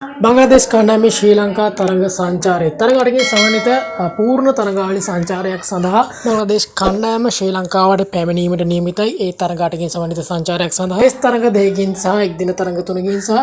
बांग्लादेश खंडामे श्रीलंका तरंग संचारे तरंगडगे සමන්විත පූර්ණ තරඟාවලි සංචාරයක් සඳහා බංග්ලාදේශ කණ්ඩායම ශ්‍රී ලංකාවට පැමිණීමට නියමිතයි. ඒ තරඟාටකින් සමන්විත සංචාරයක් සඳහා ටෙස්ට් තරඟ දෙකකින් සහ එක්දින තරඟ තුනකින් සහ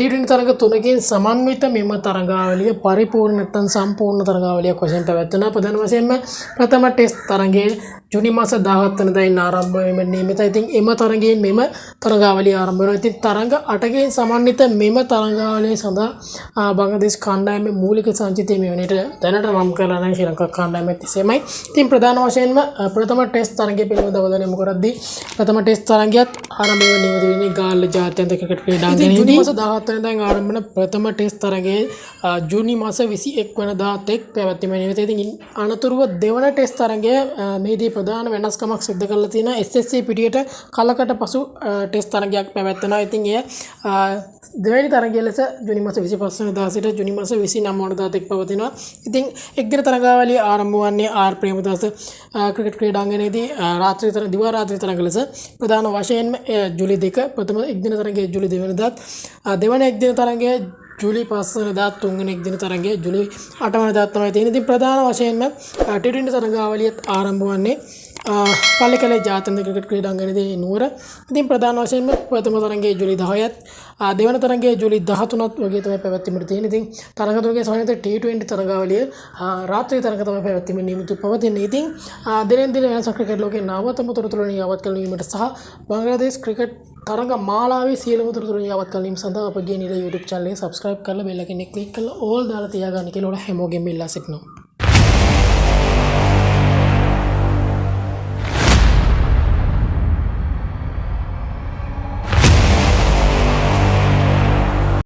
टी20 තරඟ තුනකින් සමන්විත මෙම තරඟාවලිය පරිපූර්ණ නැත්නම් සම්පූර්ණ තරඟාවලියක් වශයෙන් පැවැත්වෙනවා. ප්‍රධාන වශයෙන්ම ප්‍රථම ටෙස්ට් තරඟයේ ජුනි මාස 17 වෙනිදා ආරම්භ වීමට නියමිතයි. ඉතින් එම තරඟයෙන් මෙම තරඟාවලිය ආරම්භ වෙනවා. ඉතින් තරඟ 8කින් සමන්විත මෙම තරඟාවලිය සඳහා බංග්ලාදේශ කණ්ඩායමේ මූලික සංචිතය මේ වෙනට දැනට නම් කරලා නැහැ ශ්‍රී ලංකා කණ්ඩායමත් එසේමයි. ඉතින් ප්‍රධාන වශයෙන්ම ප්‍රථම ටෙස්ට් තරඟය පිළිබඳව අවධානය යොමු කරද්දී ප්‍රථම ටෙස්ට් තරඟයත් ආරම්භ වෙන නියමිත වෙන්නේ ගාල්ල ජාත්‍යන්තර ක්‍රිකට් ක්‍රීඩාංගණයේදී ජුනි මාස 17 වෙනිදා ආරම්භ වන ප්‍රථම ටෙස්ට් තරඟයේ ජූනි මාස 21 වෙනිදා තෙක් පැවැත්වීම නියමිතයි. ඉතින් අනතුරුව දෙවන ටෙස්ට් තරඟය මේදී ප්‍රධාන වෙනස්කමක් සිදු කරලා තියෙනවා. SSC පිටියට කලකට පසු ටෙස්ට් තරඟයක් පැවැත්වෙනවා. ඉතින් එය දෙවැනි තරඟය ලෙස ජුනි මාස 25 වෙනිදා සිට ජුනි මාස 29 වෙනිදා තෙක් පවතිනවා. ඉතින් එක්දින තරඟාවලිය ආරම්භ වන්නේ ආර් ප්‍රේමදාස ක්‍රිකට් ක්‍රීඩාංගණයේදී දිවා රාත්‍රී තරඟ ලෙස ප්‍රධාන වශයෙන්ම ජූලි 2 ප්‍රථම එක්දින තරඟයේ ජූලි 2 වෙනිදාත් දෙවන එක්දින තරඟයේ ජූලි 5 වෙනිදා තුන්වෙනි එක්දින තරඟයේ ජූලි 8 වෙනිදා තමයි තියෙන්නේ. ඉතින් ප්‍රධාන වශයෙන්ම टी20 තරඟාවලියත් ආරම්භ වන්නේ පල්ලිකලේ ජාත්‍යන්තර ක්‍රිකට් ක්‍රීඩාංගණයේදී නුවර. ඉතින් ප්‍රධාන වශයෙන්ම ප්‍රථම තරඟයේ ජූලි 10ත් දෙවන තරඟයේ ජූලි 13ත් වගේ තමයි පැවැත්වීමට තියෙන්නේ. ඉතින් තරඟ තුනකේ සමන්විත टी20 තරඟාවලිය රාත්‍රී තරඟ තමයි පැවැත්වීමේ නියමිතව පවතින්නේ. ඉතින් දිනෙන් දින වෙනස් ක්‍රිකට් ලෝකයේ නවතම තොරතුරු යාවත් කළ වීමට සහ බංග්ලාදේශ ක්‍රිකට් තරඟ මාලාවේ සියලුම තොරතුරු යාවත් කළ වීම සඳහා අපගේ නිල YouTube channel එක subscribe කරලා bell icon එක click කරලා all දාලා තියාගන්න කියලා හැමෝගෙම ඉල්ලා සිටිනවා.